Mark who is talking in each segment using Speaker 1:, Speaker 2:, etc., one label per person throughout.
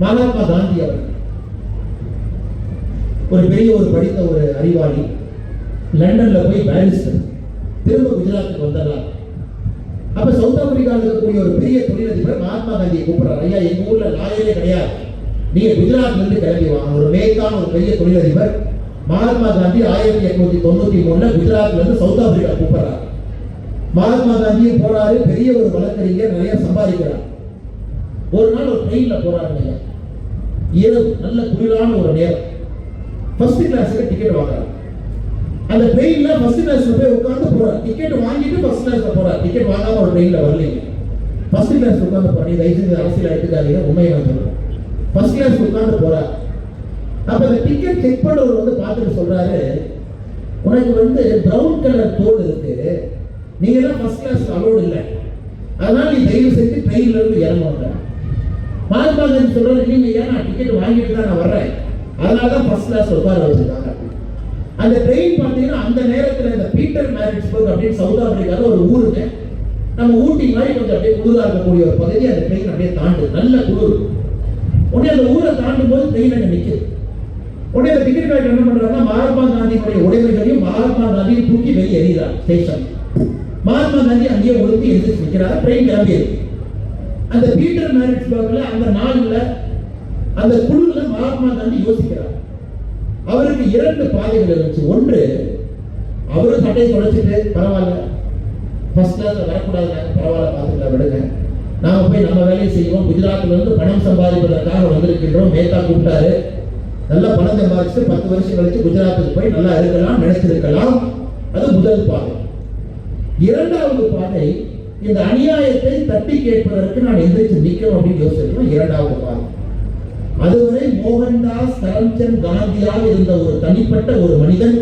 Speaker 1: மகாத்மா காந்தி அவர்கள் ஒரு பெரிய படித்த ஒரு அறிவாளி, லண்டன்ல போய் பாரிஸ்டர், திரும்ப குஜராத்துக்கு வந்துடுறார். அப்ப சவுத் ஆப்பிரிக்காவில் இருக்கக்கூடிய ஒரு பெரிய தொழிலதிபர் மகாத்மா காந்தியை கூப்பிடுறாரு. ஐயா, எங்க ஊர்ல லாயரே கிடையாது, நீங்க குஜராத்ல இருந்து கிளம்பி வாங்க. ஒரு மேற்கான ஒரு பெரிய தொழிலதிபர் மகாத்மா காந்தி 1893 குஜராத்ல இருந்து சவுத் ஆப்பிரிக்கா கூப்பிடுறாரு. மகாத்மா காந்தியும் போறாரு, பெரிய ஒரு வழக்கறிஞர், நிறைய சம்பாதிக்கிறார். ஒரு நாள் ஒரு ட்ரெயின்ல போறாருங்க, இரவு நல்ல குளிரான ஒரு நேரம், ஃபர்ஸ்ட் கிளாஸுக்கு டிக்கெட் வாங்குறாரு. அந்த ட்ரெயின்ல ஃபர்ஸ்ட் கிளாஸ்ல போய் உட்கார்ந்து போறாரு. டிக்கெட் வாங்கிட்டு ஃபர்ஸ்ட் கிளாஸ்ல போறாரு. டிக்கெட் வாங்காம ஒரு ட்ரெயின்ல வரலீங்க. ஃபர்ஸ்ட் கிளாஸ் உட்கார்ந்து போறாரு. தயவு செஞ்சு அரசியல் எடுத்துக்காதீங்க, உண்மையை நான் சொல்றேன். ஃபர்ஸ்ட் கிளாஸ் உட்கார்ந்து போறாரு. அப்ப அந்த டிக்கெட் செக் பண்ணவர் வந்து பார்த்துட்டு சொல்றாரு, உனக்கு பிரவுன் கலர் தோல் இருக்கு, நீங்க எல்லாம் ஃபர்ஸ்ட் கிளாஸ் அலோடு இல்லை, அதனால நீ தயவு செஞ்சு ட்ரெயின்ல இருந்து இறங்குவாங்க. மகாத்மா காந்தி சொல்றாரு, நீங்க ஏன் நான் டிக்கெட் வாங்கிட்டு தான் நான் வர்றேன், அதனாலதான் ஃபர்ஸ்ட் கிளாஸ் உட்கார வச்சிருக்காங்க. அந்த ட்ரெயின் பார்த்தீங்கன்னா அந்த நேரத்தில் இந்த பீட்டர் மேரிட்ஸ்பர்க் அப்படின்னு சவுத் ஆப்பிரிக்காவில் ஒரு ஊருங்க, நம்ம ஊட்டி மாதிரி கொஞ்சம் அப்படியே குளிராக இருக்கக்கூடிய ஒரு பகுதி. அந்த ட்ரெயின் அப்படியே தாண்டு, நல்ல குளிர். உடனே அந்த ஊரை தாண்டும் போது ட்ரெயின் அங்கே நிற்குது. உடனே அந்த டிக்கெட் கலெக்டர் என்ன பண்றாருன்னா, மகாத்மா காந்தியுடைய உடைமைகளையும் மகாத்மா காந்தியும் தூக்கி வெளியே எறிகிறார் ஸ்டேஷன். மகாத்மா காந்தி அங்கேயே ஒழுத்தி எழுதி நிற்கிறார். ட்ரெயின் கிளம்பியது. அந்த பீட்டர் மேரிட்ஸ்பர்க்ல அந்த நாளில் அந்த குழுல மகாத்மா காந்தி யோசிக்கிறார். அவருக்கு 2 பாதைகள் இருந்துச்சு. ஒன்று, அவரும் சட்டையை தொலைச்சிட்டு பரவாயில்ல, ஃபர்ஸ்ட் கிளாஸ் வரக்கூடாது, பரவாயில்ல பார்த்துக்கலாம், விடுங்க, நாம போய் நம்ம வேலையை செய்வோம், குஜராத்ல இருந்து பணம் சம்பாதிப்பதற்காக வந்திருக்கின்றோம், மேத்தா கூப்பிட்டாரு, நல்லா பணம் சம்பாதிச்சு 10 வருஷம் கழிச்சு குஜராத்துக்கு போய் நல்லா இருக்கலாம் நினைச்சிருக்கலாம். அது முதல் பாதை. இரண்டாவது பாதை, இந்த அநியாயத்தை தட்டி கேட்பதற்கு நான் எந்திரிச்சு நிற்கணும் அப்படின்னு யோசிச்சிருக்கோம். இரண்டாவது பாதை. அதுவரை மோகன்தாஸ் கரம்சந்த் காந்தியாக இருந்த ஒரு தனிப்பட்ட ஒரு மனிதன்,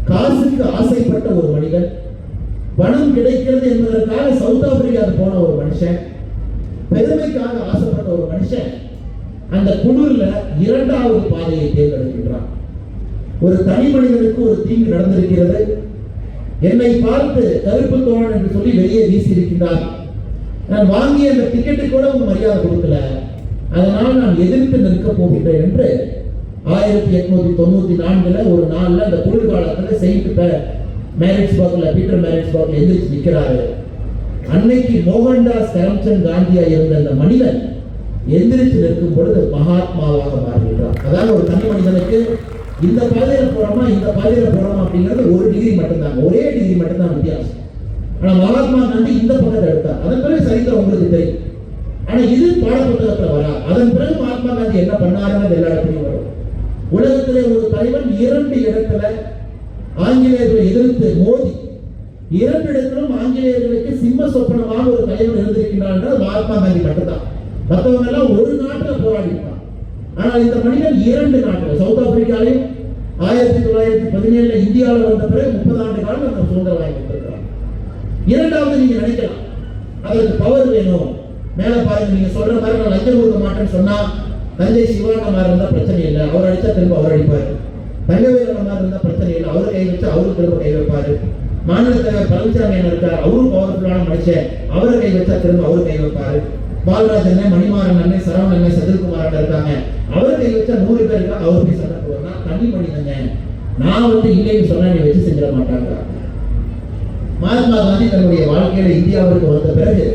Speaker 1: காசுக்கு ஆசைப்பட்ட ஒரு மனிதன், பணம் கிடைக்கிறது என்பதற்காக சவுத் ஆப்பிரிக்காவுக்கு போன ஒரு மனுஷன், பெருமைக்காக ஆசைப்பட்ட ஒரு மனுஷன், அந்த குழுல இரண்டாவது பாதையை தேர்ந்தெடுக்கின்றான். ஒரு தனி மனிதனுக்கு ஒரு தீங்கு நடந்திருக்கிறது, என்னை பார்த்து கருப்பு தோழன் என்று சொல்லி வெளியே வீசி இருக்கின்றார், நான் வாங்கிய அந்த டிக்கெட்டு கூட உங்க மரியாதை கொடுக்கல, அதனால் நான் எதிர்த்து நிற்க போகின்றேன் என்று 1894 ஒரு நாள்ல அந்த குளிர்காலத்தில் செயின்ட் மேரிட்ஸ்பர்க்ல பீட்டர் மேரிட்ஸ்பர்க்ல எந்திரிச்சு நிற்கிறாரு. அன்னைக்கு மோகன்தாஸ் கரம்சந்த் காந்தியா இருந்த அந்த மனிதன் எந்திரிச்சு நிற்கும் பொழுது மகாத்மாவாக மாறுகிறார். அதாவது ஒரு தனி மனிதனுக்கு இந்த பாதையில போறோமா இந்த பாதையில போறோமா அப்படிங்கிறது ஒரு டிகிரி மட்டும்தான், ஒரே டிகிரி மட்டும்தான் வித்தியாசம். ஆனா மகாத்மா காந்தி இந்த பக்கத்தை எடுத்தார். அதன் பிறகு சரித்திரம் உங்களுக்கு தெரியும். ஆனா இது பாடப்புத்தகத்துல வரா. அதன் பிறகு மகாத்மா காந்தி என்ன பண்ணாருன்னு எல்லா இடத்துலையும் வரும். உலகத்திலே ஒரு தலைவன் 2 இடத்துல ஆங்கிலேயர்களை எதிர்த்து மோதி, 2 இடத்திலும் ஆங்கிலேயர்களுக்கு சிம்ம சொப்பனமாக ஒரு தலைவன் இருந்திருக்கிறான் என்றால் மகாத்மா காந்தி மட்டும்தான். மற்றவங்க எல்லாம் ஒரு நாட்டில் போராடிப்பான். ஆனால் இந்த மனிதன் 2 நாட்டில், சவுத் ஆப்பிரிக்காலையும் 1917 இந்தியாவில் வந்த பிறகு 30 ஆண்டு காலம் நம்ம சுதந்திரம் வாங்கி கொடுத்திருக்கிறான். இரண்டாவது, நீங்க நினைக்கலாம் அதற்கு பவர் வேணும், மேல பாருங்க, நீங்க சொல்ற மாதிரி நான் லஞ்சம் கொடுக்க மாட்டேன்னு சொன்னா தஞ்சை சிவானமா இருந்தா பிரச்சனை இல்லை, அவர் அடிச்சா திரும்ப அவர் அடிப்பாரு. தங்கவேலமா இருந்தா பிரச்சனை இல்லை, அவர் கை வச்சா அவரு திரும்ப கை வைப்பாரு. மாநில தலைவர் பழனிசாமி என்ன இருக்கார், அவரும் பவர்ஃபுல்லான மனுஷன், அவரை கை வச்சா திரும்ப அவரு கை வைப்பாரு. பாலராஜ் அண்ணன், மணிமாறன் அண்ணன், சரவணன் அண்ணன், செந்தில்குமார் இருக்காங்க, அவர் கை வச்சா 100 பேர் இருக்கா, அவர் போய் சண்டை போடுறா. தனி மனிதங்க, நான் இல்லைன்னு சொன்னா நீ வச்சு செஞ்சிட மாட்டாங்க. மகாத்மா காந்தி தன்னுடைய வாழ்க்கையில இந்தியாவிற்கு வந்த பிறகு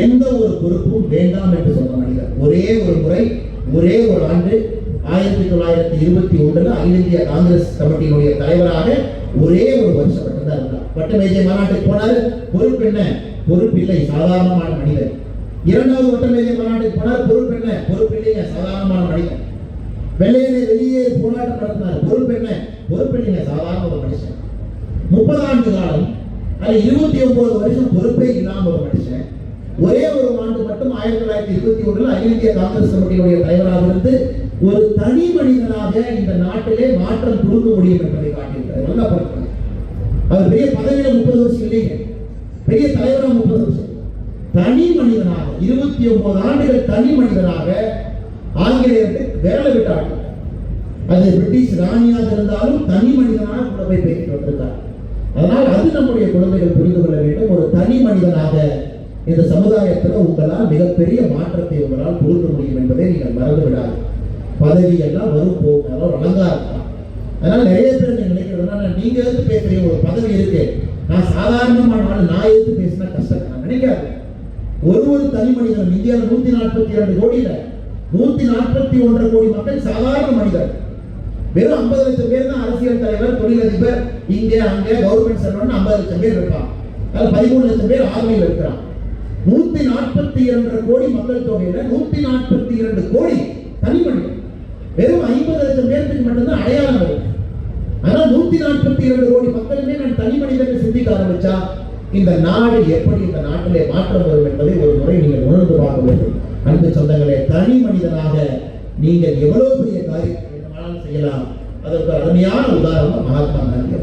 Speaker 1: எந்த ஒரு பொறுப்பும் வேண்டாம் என்று சொன்ன மனிதர். ஒரே ஒரு முறை, ஒரே ஒரு ஆண்டு 1921 அகில இந்திய காங்கிரஸ் கமிட்டியினுடைய தலைவராக ஒரே ஒரு வருஷம் மட்டும்தான் இருந்தார். வட்டமேஜை மாநாட்டுக்கு போனாரு, பொறுப்பு என்ன, பொறுப்பில்லை, சாதாரணமான மனிதர். இரண்டாவது வட்டமேஜை மாநாட்டுக்கு போனார், பொறுப்பு என்ன, பொறுப்பில்லைங்க, சாதாரணமான மனிதன். வெள்ளையனை வெளியே போராட்டம் நடத்தினார், பொறுப்பு என்ன, பொறுப்பில்லைங்க, சாதாரண ஒரு மனுஷன். 30 ஆண்டு காலம், அது 29 வருஷம் பொறுப்பே இல்லாம ஒரு மனுஷன். ஒரே ஒரு ஆண்டு மட்டும் 1921 அகில இந்திய காங்கிரஸ் கமிட்டியுடைய தலைவராக இருந்து ஒரு தனி மனிதனாக இந்த நாட்டிலே மாற்றம் கொடுக்க முடியும் என்பதை காட்டியிருக்கிறார். நல்லா பார்க்கணும். அவர் பெரிய பதவியில 30 வருஷம் இல்லைங்க, பெரிய தலைவராக 30 வருஷம். தனி மனிதனாக 29 ஆண்டுகள் தனி மனிதனாக ஆங்கிலேயருக்கு வேலை விட்டார்கள். அது பிரிட்டிஷ் ராணியாக இருந்தாலும் தனி மனிதனாக கூட போய் பேசிட்டு வந்திருக்கார். அதனால் அது நம்முடைய குழந்தைகள் புரிந்து கொள்ள வேண்டும். ஒரு தனி மனிதனாக இந்த சமுதாயத்தில் உங்களால் மிகப்பெரிய மாற்றத்தை உங்களால் கொடுக்க முடியும் என்பதை பதவி எல்லாம் வரும் போகும், அதெல்லாம் ஒரு அலங்காரம் தான். அதனால நிறைய பேர் நீங்க நினைக்கிறதுனா நீங்க எதிர்த்து பேசுறீங்க, ஒரு பதவி இருக்கு, நான் சாதாரணமான ஆள், நான் எதிர்த்து பேசினா கஷ்டம். நான் நினைக்காது. ஒரு தனி மனிதன் இந்தியாவில் 142 கோடியில 141 கோடி மக்கள் சாதாரண மனிதர். வெறும் 50 லட்சம் பேர் தான் அரசியல் தலைவர், தொழிலதிபர், இங்கே அங்கே கவர்மெண்ட் சர்வன்ட் 50 லட்சம் பேர் இருப்பான். அதுல 13 லட்சம் பேர் ஆர்மியில் இருக்கிறான். 142 கோடி மக்கள் தொகையில 142 கோடி தனி மனிதன். வெறும் 50 லட்சம் பேருக்கு மட்டும்தான் அடையாளம் இருக்கு. ஆனா 142 கோடி மக்களுமே நான் தனி மனிதன் சிந்திக்க ஆரம்பிச்சா இந்த நாடு எப்படி, இந்த நாட்டிலே மாற்றம் வரும் என்பதை ஒரு முறை நீங்கள் உணர்ந்து பார்க்க வேண்டும். அன்பு சொந்தங்களே, தனி மனிதனாக நீங்கள் எவ்வளவு பெரிய காரியம் செய்யலாம். அதற்கு அருமையான உதாரணம் மகாத்மா காந்தி.